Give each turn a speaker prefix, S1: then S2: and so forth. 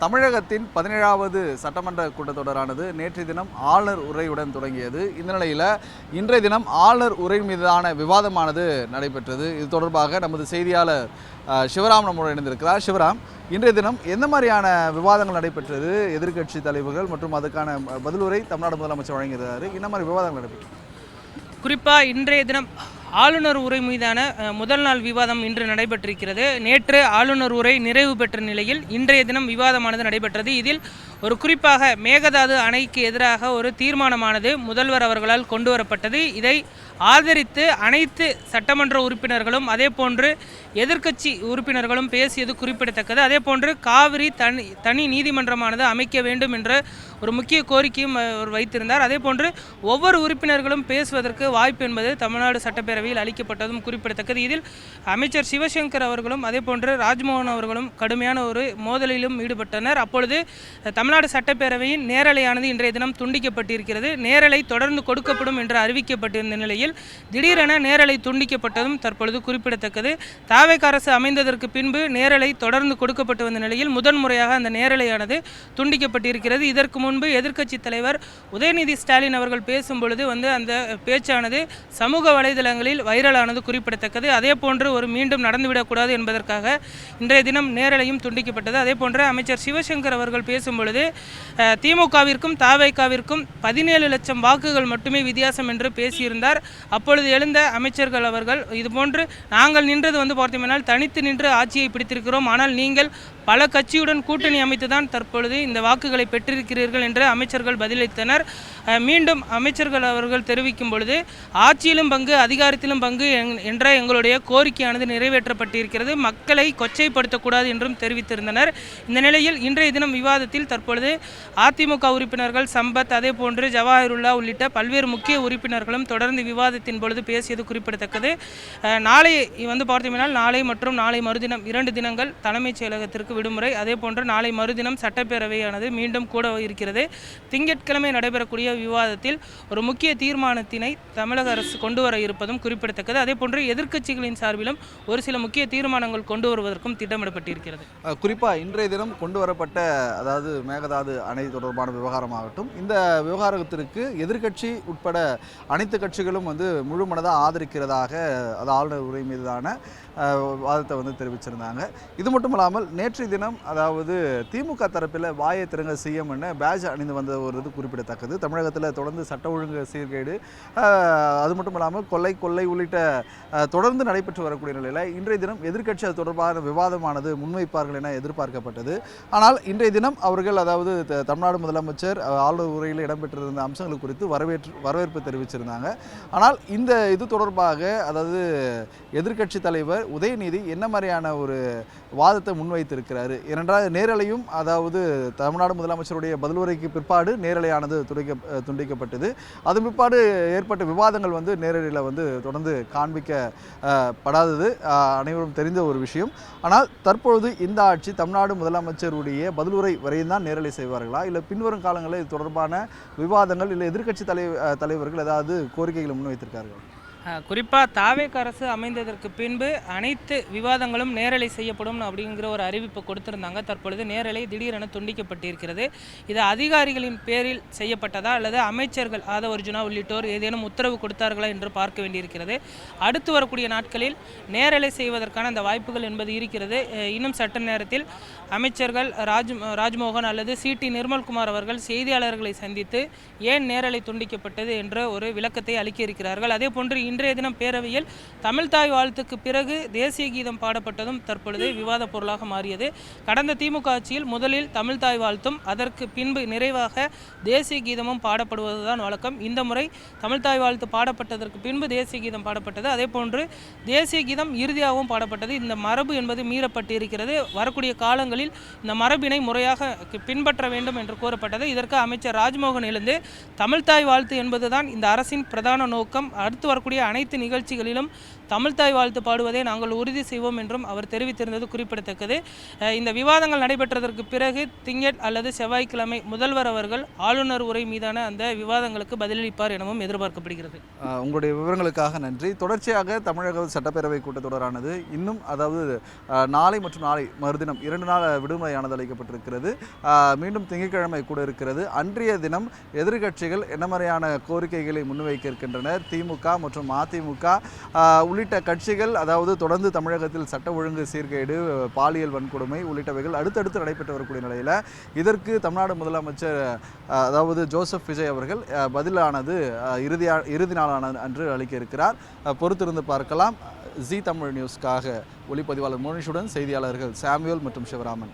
S1: தமிழகத்தின் 17வது சட்டமன்ற கூட்டத்தொடரானது நேற்றைய தினம் ஆளுநர் உரையுடன் தொடங்கியது. இந்த நிலையில் இன்றைய தினம் ஆளுநர் உரை மீதான விவாதமானது நடைபெற்றது. இது தொடர்பாக நமது செய்தியாளர் சிவராம் நம்முடன் இணைந்திருக்கிறார். சிவராம், இன்றைய தினம் எந்த மாதிரியான விவாதங்கள் நடைபெற்றது? எதிர்க்கட்சி தலைவர்கள் மற்றும் அதுக்கான பதிலுரை தமிழ்நாடு முதலமைச்சர் வழங்கியிருந்தார். என்ன மாதிரி விவாதங்கள் நடைபெற்றது?
S2: குறிப்பாக இன்றைய தினம் ஆளுநர் உரை மீதான முதல் நாள் விவாதம் இன்று நடைபெற்றிருக்கிறது. நேற்று ஆளுநர் உரை நிறைவு பெற்ற நிலையில் இன்றைய தினம் விவாதமானது நடைபெற்றது. இதில் ஒரு குறிப்பாக மேகதாது அணைக்கு எதிராக ஒரு தீர்மானமானது முதல்வர் அவர்களால் கொண்டு வரப்பட்டது. இதை ஆதரித்து அனைத்து சட்டமன்ற உறுப்பினர்களும் அதே போன்று எதிர்க்கட்சி உறுப்பினர்களும் பேசியது குறிப்பிடத்தக்கது. அதே போன்று காவிரி தனி நீதிமன்றமானது அமைக்க வேண்டும் என்ற ஒரு முக்கிய கோரிக்கையும் அவர் வைத்திருந்தார். அதே போன்று ஒவ்வொரு உறுப்பினர்களும் பேசுவதற்கு வாய்ப்பு என்பது தமிழ்நாடு சட்டப்பேரவையில் அளிக்கப்பட்டதும் குறிப்பிடத்தக்கது. இதில் அமைச்சர் சிவசங்கர் அவர்களும் அதே போன்று ராஜ்மோகன் அவர்களும் கடுமையான ஒரு மோதலிலும் ஈடுபட்டனர். அப்பொழுது தமிழ்நாடு சட்டப்பேரவையின் நேரலையானது இன்றைய தினம் துண்டிக்கப்பட்டிருக்கிறது. நேரலை தொடர்ந்து கொடுக்கப்படும் என்று அறிவிக்கப்பட்டிருந்த நிலையில் திடீரென நேரலை துண்டிக்கப்பட்டதும் தற்பொழுது குறிப்பிடத்தக்கது. தாவேக அரசு அமைந்ததற்கு பின்பு நேரலை தொடர்ந்து கொடுக்கப்பட்டு வந்த நிலையில் முதன்முறையாக அந்த நேரலையானது துண்டிக்கப்பட்டிருக்கிறது. இதற்கு முன்பு எதிர்க்கட்சி தலைவர் உதயநிதி ஸ்டாலின் அவர்கள் பேசும்பொழுது அந்த பேச்சானது சமூக வலைதளங்களில் வைரலானது குறிப்பிடத்தக்கது. அதே போன்று ஒரு மீண்டும் நடந்துவிடக்கூடாது என்பதற்காக இன்றைய தினம் நேரலையும் துண்டிக்கப்பட்டது. அதே போன்று அமைச்சர் சிவசங்கர் அவர்கள் பேசும்பொழுது திமுகவிற்கும் தாவேகாவிற்கும் 17 லட்சம் வாக்குகள் மட்டுமே வித்தியாசம் என்று பேசியிருந்தார். அப்பொழுது எழுந்த அமைச்சர்கள் அவர்கள் இதுபோன்று நாங்கள் நின்றது பார்த்தீங்கன்னா தனித்து நின்று ஆட்சியை பிடித்திருக்கிறோம், ஆனால் நீங்கள் பல கட்சியுடன் கூட்டணி அமைத்துதான் தற்பொழுது இந்த வாக்குகளை பெற்றிருக்கிறீர்கள் என்று அமைச்சர்கள் பதிலளித்தனர். மீண்டும் அமைச்சர்கள் அவர்கள் தெரிவிக்கும் பொழுது ஆட்சியிலும் பங்கு அதிகாரத்திலும் பங்கு என்ற எங்களுடைய கோரிக்கையானது நிறைவேற்றப்பட்டிருக்கிறது, மக்களை கொச்சைப்படுத்தக்கூடாது என்றும் தெரிவித்திருந்தனர். இந்த நிலையில் இன்றைய தினம் விவாதத்தில் தற்பொழுது அதிமுக உறுப்பினர்கள் சம்பத் அதே போன்று ஜவாஹிருல்லா உள்ளிட்ட பல்வேறு முக்கிய உறுப்பினர்களும் தொடர்ந்து விவாதத்தின் பொழுது பேசியது குறிப்பிடத்தக்கது. நாளை பார்த்தீங்கன்னா நாளை மற்றும் நாளை மறுதினம் 2 தினங்கள் தலைமைச் செயலகத்திற்கு விடுமுறை. அதே போன்று நாளை மறுதினம் சட்டப்பேரவையானது மீண்டும் கூட இருக்கிறது. திங்கட்கிழமை நடைபெறக்கூடிய விவாதத்தில் ஒரு முக்கிய தீர்மானத்தினை தமிழக அரசு கொண்டு வர இருப்பதும் குறிப்பிடத்தக்கது. அதே போன்று எதிர்க்கட்சிகளின் சார்பிலும் ஒரு சில முக்கிய தீர்மானங்கள் கொண்டு வருவதற்கும் திட்டமிடப்பட்டிருக்கிறது.
S1: குறிப்பாக இன்றைய தினம் கொண்டு வரப்பட்ட அதாவது மேகதாது அணை தொடர்பான விவகாரமாகட்டும், இந்த விவகாரத்திற்கு எதிர்க்கட்சி உட்பட அனைத்து கட்சிகளும் முழு மனதாக ஆதரிக்கிறதாக அது ஆளுநர் உரை மீதான வாதத்தை தெரிவிச்சிருந்தாங்க. இது மட்டும் இல்லாமல் நேற்றைய தினம் அதாவது திமுக தரப்பில் வாயை திறங்க சிஎம்னு பேட்ஜ் அணிந்து வந்த ஒரு இது குறிப்பிடத்தக்கது. தமிழகத்தில் தொடர்ந்து சட்ட ஒழுங்கு சீர்கேடு, அது மட்டும் இல்லாமல் கொள்ளை உள்ளிட்ட தொடர்ந்து நடைபெற்று வரக்கூடிய நிலையில் இன்றைய தினம் எதிர்க்கட்சி அது தொடர்பான விவாதமானது முன்வைப்பார்கள் என எதிர்பார்க்கப்பட்டது. ஆனால் இன்றைய தினம் அவர்கள் அதாவது தமிழ்நாடு முதலமைச்சர் ஆளுநர் உரையில் இடம்பெற்றிருந்த அம்சங்கள் குறித்து வரவேற்பு தெரிவிச்சிருந்தாங்க. ஆனால் இந்த இது தொடர்பாக அதாவது எதிர்க்கட்சி தலைவர் உதயநிதி என்ன மாதிரியான ஒரு வாதத்தை முன்வைத்திருக்கிறாரு? ஏனென்றால் நேரலையும் அதாவது தமிழ்நாடு முதலமைச்சருடைய பதிலுரைக்கு பிற்பாடு நேரலையானது துண்டிக்கப்பட்டது. அதன் பிற்பாடு ஏற்பட்ட விவாதங்கள் நேரலையில் தொடர்ந்து காண்பிக்கப்படாதது அனைவரும் தெரிந்த ஒரு விஷயம். ஆனால் தற்பொழுது இந்த ஆட்சி தமிழ்நாடு முதலமைச்சருடைய பதிலுரை வரையும் தான் நேரலை செய்வார்களா, இல்லை பின்வரும் காலங்களில் இது தொடர்பான விவாதங்கள் இல்லை எதிர்க்கட்சி தலைவர்கள் ஏதாவது கோரிக்கைகளை முன்வைத்திருக்கார்கள்?
S2: குறிப்பாக தாவேக அரசு அமைந்ததற்கு பின்பு அனைத்து விவாதங்களும் நேரலை செய்யப்படும் அப்படிங்கிற ஒரு அறிவிப்பு கொடுத்திருந்தாங்க. தற்பொழுது நேரலை திடீரென துண்டிக்கப்பட்டிருக்கிறது. இது அதிகாரிகளின் பேரில் செய்யப்பட்டதா அல்லது அமைச்சர்கள் ஆதவர்ஜுனா உள்ளிட்டோர் ஏதேனும் உத்தரவு கொடுத்தார்களா என்று பார்க்க வேண்டியிருக்கிறது. அடுத்து வரக்கூடிய நாட்களில் நேரலை செய்வதற்கான அந்த வாய்ப்புகள் என்பது இருக்கிறது. இன்னும் சட்ட நேரத்தில் அமைச்சர்கள் ராஜ்மோகன் அல்லது சிடி நிர்மல்குமார் அவர்கள் செய்தியாளர்களை சந்தித்து ஏன் நேரலை துண்டிக்கப்பட்டது என்ற ஒரு விளக்கத்தை அளிக்க இருக்கிறார்கள். அதே போன்று இன்றைய தினம் பேரவையில் தமிழ்தாய் வாழ்த்துக்கு பிறகு தேசிய கீதம் பாடப்பட்டதும் தற்பொழுது விவாத பொருளாக மாறியது. கடந்த திமுக ஆட்சியில் முதலில் தமிழ்தாய் வாழ்த்தும் அதற்கு பின்பு நிறைவாக தேசிய கீதமும் பாடப்படுவதுதான் வழக்கம். இந்த முறை தமிழ்தாய் வாழ்த்து பாடப்பட்டதற்கு பின்பு தேசிய கீதம் பாடப்பட்டது. அதே போன்று தேசிய கீதம் இறுதியாகவும் பாடப்பட்டது. இந்த மரபு என்பது மீறப்பட்டிருக்கிறது. வரக்கூடிய காலங்களில் இந்த மரபினை முறையாக பின்பற்ற வேண்டும் என்று கூறப்பட்டது. இதற்கு அமைச்சர் ராஜ்மோகன் எழுந்து தமிழ்தாய் வாழ்த்து என்பதுதான் இந்த அரசின் பிரதான நோக்கம், அடுத்து வரக்கூடிய அனைத்து நிகழ்ச்சிகளிலும் தமிழ்தாய் வாழ்த்து பாடுவதை நாங்கள் உறுதி செய்வோம் என்றும் அவர் தெரிவித்திருந்தது குறிப்பிடத்தக்கது. இந்த விவாதங்கள் நடைபெற்றதற்கு பிறகு திங்கள் அல்லது செவ்வாய்க்கிழமை முதல்வர் அவர்கள் ஆளுநர் உரை மீதான அந்த விவாதங்களுக்கு பதிலளிப்பார் எனவும் எதிர்பார்க்கப்படுகிறது.
S1: உங்களுடைய விவரங்களுக்காக நன்றி. தொடர்ச்சியாக தமிழக சட்டப்பேரவை கூட்டத்தொடரானது இன்னும் அதாவது நாளை மற்றும் நாளை மறுதினம் 2 நாள் விடுமுறையானது அளிக்கப்பட்டிருக்கிறது. மீண்டும் திங்கட்கிழமை கூட இருக்கிறது. அன்றைய தினம் எதிர்க்கட்சிகள் என்ன மாதிரியான கோரிக்கைகளை முன்வைக்க இருக்கின்றனர், திமுக மற்றும் அதிமுக உள்ளிட்ட கட்சிகள், அதாவது தொடர்ந்து தமிழகத்தில் சட்ட ஒழுங்கு சீர்கேடு, பாலியல் வன்கொடுமை உள்ளிட்டவைகள் அடுத்தடுத்து நடைபெற்று வரக்கூடிய நிலையில் இதற்கு தமிழ்நாடு முதலமைச்சர் அதாவது ஜோசப் விஜய் அவர்கள் பதிலானது இறுதி நாளான அன்று அளிக்க இருக்கிறார். பொறுத்திருந்து பார்க்கலாம். ஜி தமிழ் நியூஸ்க்காக ஒளிப்பதிவாளர் மோனிஷுடன் செய்தியாளர்கள் சாமுவேல் மற்றும் சிவராமன்.